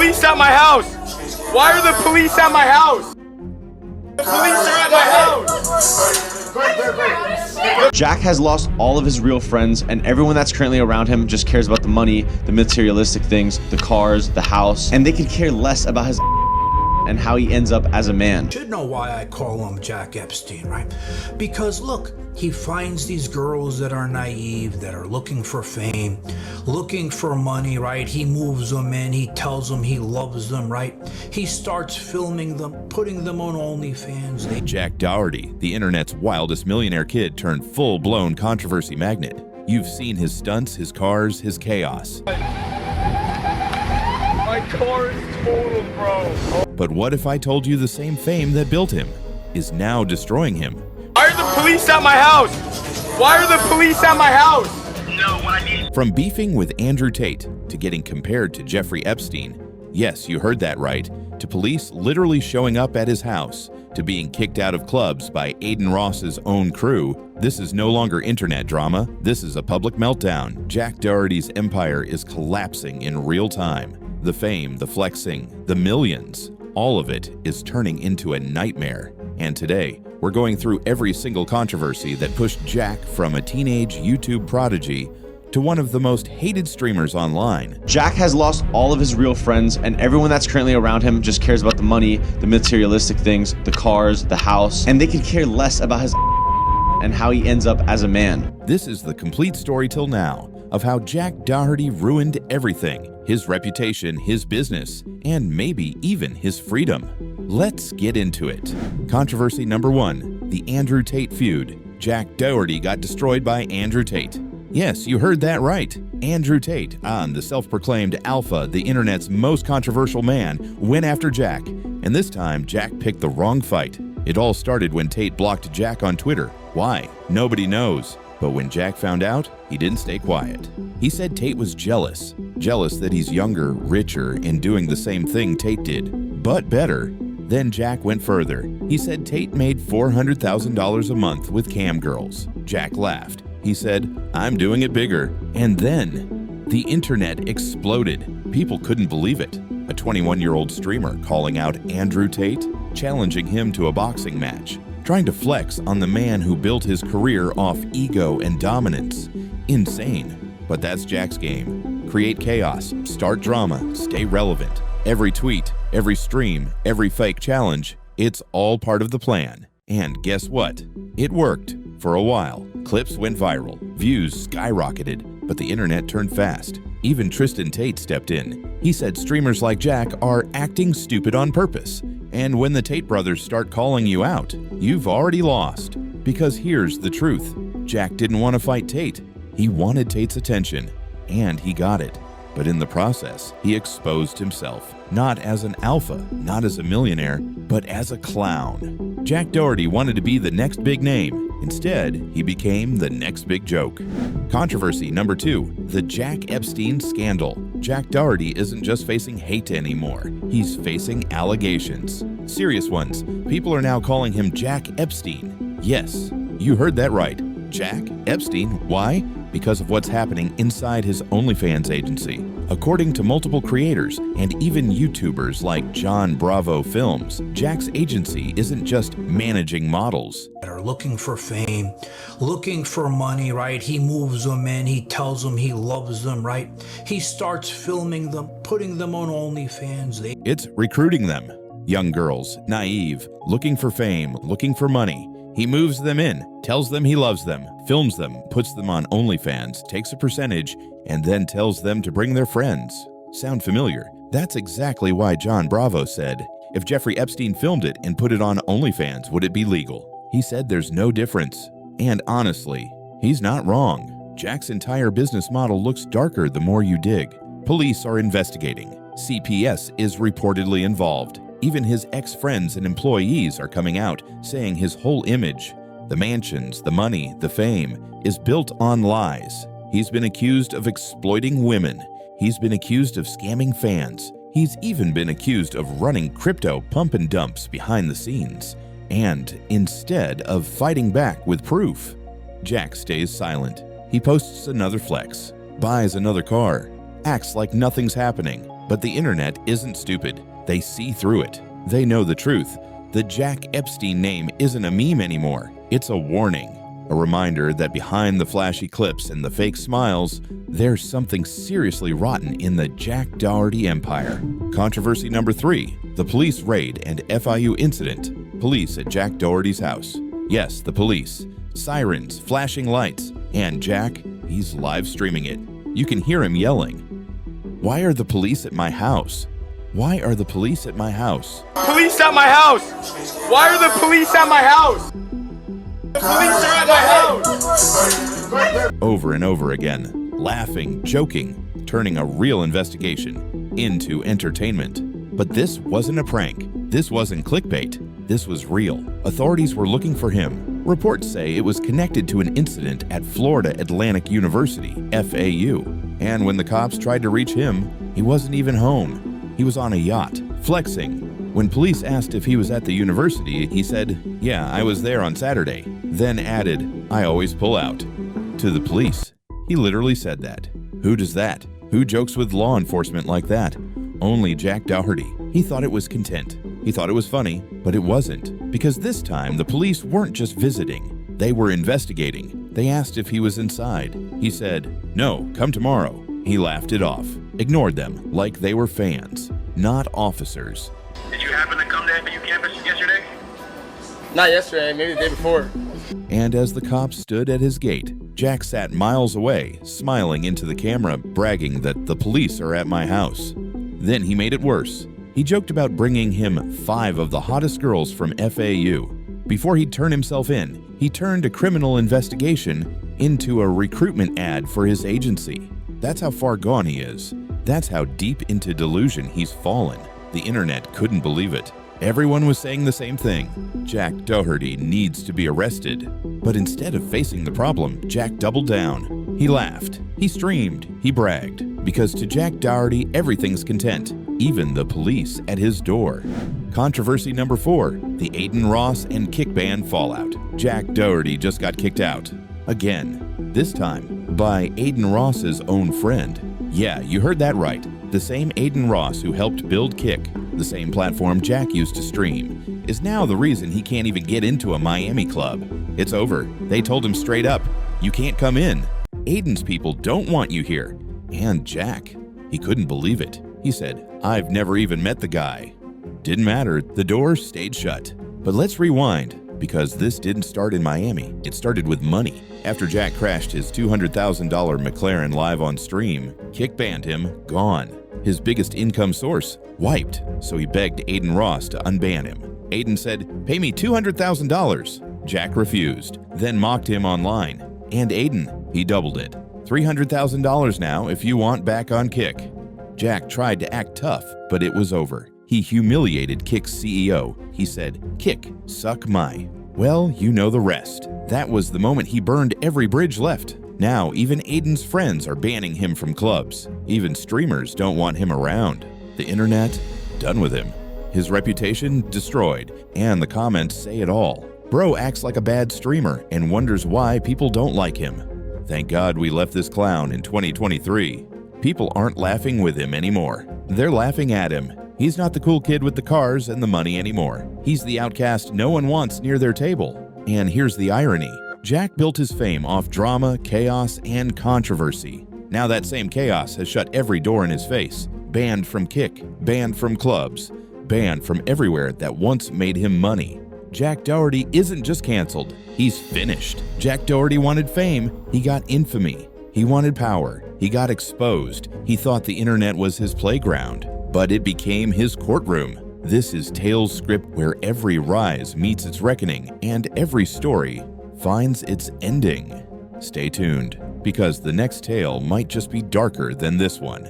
police at my house? Why are the police at my house? The police are at my house. Jack has lost all of his real friends, and everyone that's currently around him just cares about the money, the materialistic things, the cars, the house, and they could care less about his and how he ends up as a man. You should know why I call him Jack Epstein, right? Because look, he finds these girls that are naive, that are looking for fame, looking for money, right? He moves them in, he tells them he loves them, right? He starts filming them, putting them on OnlyFans. Jack Doherty, the internet's wildest millionaire kid turned full-blown controversy magnet. You've seen his stunts, his cars, his chaos. My car is totaled, bro. But what if I told you the same fame that built him is now destroying him? Why are the police at my house? Why are the police at my house? No, what I mean. From beefing with Andrew Tate to getting compared to Jeffrey Epstein, yes, you heard that right, to police literally showing up at his house, to being kicked out of clubs by Aiden Ross's own crew, this is no longer internet drama, this is a public meltdown. Jack Doherty's empire is collapsing in real time. The fame, the flexing, the millions, all of it is turning into a nightmare. And today, we're going through every single controversy that pushed Jack from a teenage YouTube prodigy to one of the most hated streamers online. Jack has lost all of his real friends, and everyone that's currently around him just cares about the money, the materialistic things, the cars, the house, and they could care less about his and how he ends up as a man. This is the complete story till now of how Jack Doherty ruined everything, his reputation, his business, and maybe even his freedom. Let's get into it. Controversy number 1, the Andrew Tate feud. Jack Doherty got destroyed by Andrew Tate. Yes, you heard that right. Andrew Tate, the self-proclaimed alpha, the internet's most controversial man, went after Jack. And this time, Jack picked the wrong fight. It all started when Tate blocked Jack on Twitter. Why? Nobody knows. But when Jack found out, he didn't stay quiet. He said Tate was jealous that he's younger, richer, and doing the same thing Tate did, but better. Then Jack went further. He said Tate made $400,000 a month with cam girls. Jack laughed. He said, "I'm doing it bigger." And then the internet exploded. People couldn't believe it. A 21-year-old streamer calling out Andrew Tate, challenging him to a boxing match, trying to flex on the man who built his career off ego and dominance. Insane. But that's Jack's game. Create chaos, start drama, stay relevant. Every tweet, every stream, every fake challenge, it's all part of the plan. And guess what? It worked. For a while, clips went viral, views skyrocketed, but the internet turned fast. Even Tristan Tate stepped in. He said streamers like Jack are acting stupid on purpose. And when the Tate brothers start calling you out, you've already lost. Because here's the truth. Jack didn't want to fight Tate. He wanted Tate's attention, and he got it. But in the process, he exposed himself, not as an alpha, not as a millionaire, but as a clown. Jack Doherty wanted to be the next big name. Instead, he became the next big joke. Controversy number 2, the Jack Epstein scandal. Jack Doherty isn't just facing hate anymore. He's facing allegations. Serious ones. People are now calling him Jack Epstein. Yes, you heard that right. Jack Epstein. Why? Because of what's happening inside his OnlyFans agency. According to multiple creators and even YouTubers like John Bravo Films, Jack's agency isn't just managing models. That are looking for fame, looking for money, right? He moves them in, he tells them he loves them, right? He starts filming them, putting them on OnlyFans. It's recruiting them. Young girls, naive, looking for fame, looking for money. He moves them in, tells them he loves them, films them, puts them on OnlyFans, takes a percentage, and then tells them to bring their friends. Sound familiar? That's exactly why John Bravo said, if Jeffrey Epstein filmed it and put it on OnlyFans, would it be legal? He said there's no difference. And honestly, he's not wrong. Jack's entire business model looks darker the more you dig. Police are investigating. CPS is reportedly involved. Even his ex-friends and employees are coming out, saying his whole image, the mansions, the money, the fame, is built on lies. He's been accused of exploiting women. He's been accused of scamming fans. He's even been accused of running crypto pump and dumps behind the scenes. And instead of fighting back with proof, Jack stays silent. He posts another flex, buys another car, acts like nothing's happening. But the internet isn't stupid. They see through it. They know the truth. The Jack Epstein name isn't a meme anymore. It's a warning. A reminder that behind the flashy clips and the fake smiles, there's something seriously rotten in the Jack Doherty empire. Controversy number 3, the police raid and FIU incident. Police at Jack Doherty's house. Yes, the police. Sirens, flashing lights, and Jack, he's live streaming it. You can hear him yelling. Why are the police at my house? Why are the police at my house? Police at my house! Why are the police at my house? The police are at my house! Over and over again, laughing, joking, turning a real investigation into entertainment. But this wasn't a prank. This wasn't clickbait. This was real. Authorities were looking for him. Reports say it was connected to an incident at Florida Atlantic University, FAU. And when the cops tried to reach him, he wasn't even home. He was on a yacht, flexing. When police asked if he was at the university, he said, "Yeah, I was there on Saturday." Then added, "I always pull out." To the police. He literally said that. Who does that? Who jokes with law enforcement like that? Only Jack Doherty. He thought it was content. He thought it was funny, but it wasn't. Because this time, the police weren't just visiting. They were investigating. They asked if he was inside. He said, "No, come tomorrow." He laughed it off, ignored them like they were fans, not officers. Did you happen to come to FAU campus yesterday? Not yesterday, maybe the day before. And as the cops stood at his gate, Jack sat miles away, smiling into the camera, bragging that the police are at my house. Then he made it worse. He joked about bringing him 5 of the hottest girls from FAU. Before he'd turn himself in, he turned a criminal investigation into a recruitment ad for his agency. That's how far gone he is. That's how deep into delusion he's fallen. The internet couldn't believe it. Everyone was saying the same thing. Jack Doherty needs to be arrested. But instead of facing the problem, Jack doubled down. He laughed. He streamed. He bragged. Because to Jack Doherty, everything's content. Even the police at his door. Controversy number 4, the Aiden Ross and Kick Band fallout. Jack Doherty just got kicked out. Again. This time by Aiden Ross's own friend. Yeah, you heard that right. The same Aiden Ross who helped build Kick, the same platform Jack used to stream, is now the reason he can't even get into a Miami club. It's over. They told him straight up, "You can't come in. Aiden's people don't want you here." And Jack, he couldn't believe it. He said, "I've never even met the guy." Didn't matter. The door stayed shut. But let's rewind, because this didn't start in Miami. It started with money. After Jack crashed his $200,000 McLaren live on stream, Kick banned him, gone. His biggest income source, wiped, so he begged Aiden Ross to unban him. Aiden said, "Pay me $200,000. Jack refused, then mocked him online. And Aiden, he doubled it. $300,000 now if you want back on Kick. Jack tried to act tough, but it was over. He humiliated Kick's CEO. He said, "Kick, suck my." Well, you know the rest. That was the moment he burned every bridge left. Now, even Aiden's friends are banning him from clubs. Even streamers don't want him around. The internet, done with him. His reputation, destroyed. And the comments say it all. Bro acts like a bad streamer and wonders why people don't like him. Thank God we left this clown in 2023. People aren't laughing with him anymore. They're laughing at him. He's not the cool kid with the cars and the money anymore. He's the outcast no one wants near their table. And here's the irony. Jack built his fame off drama, chaos, and controversy. Now that same chaos has shut every door in his face. Banned from Kick, banned from clubs, banned from everywhere that once made him money. Jack Doherty isn't just canceled, he's finished. Jack Doherty wanted fame, he got infamy. He wanted power, he got exposed. He thought the internet was his playground, but it became his courtroom. This is Tale's script where every rise meets its reckoning and every story finds its ending. Stay tuned, because the next tale might just be darker than this one.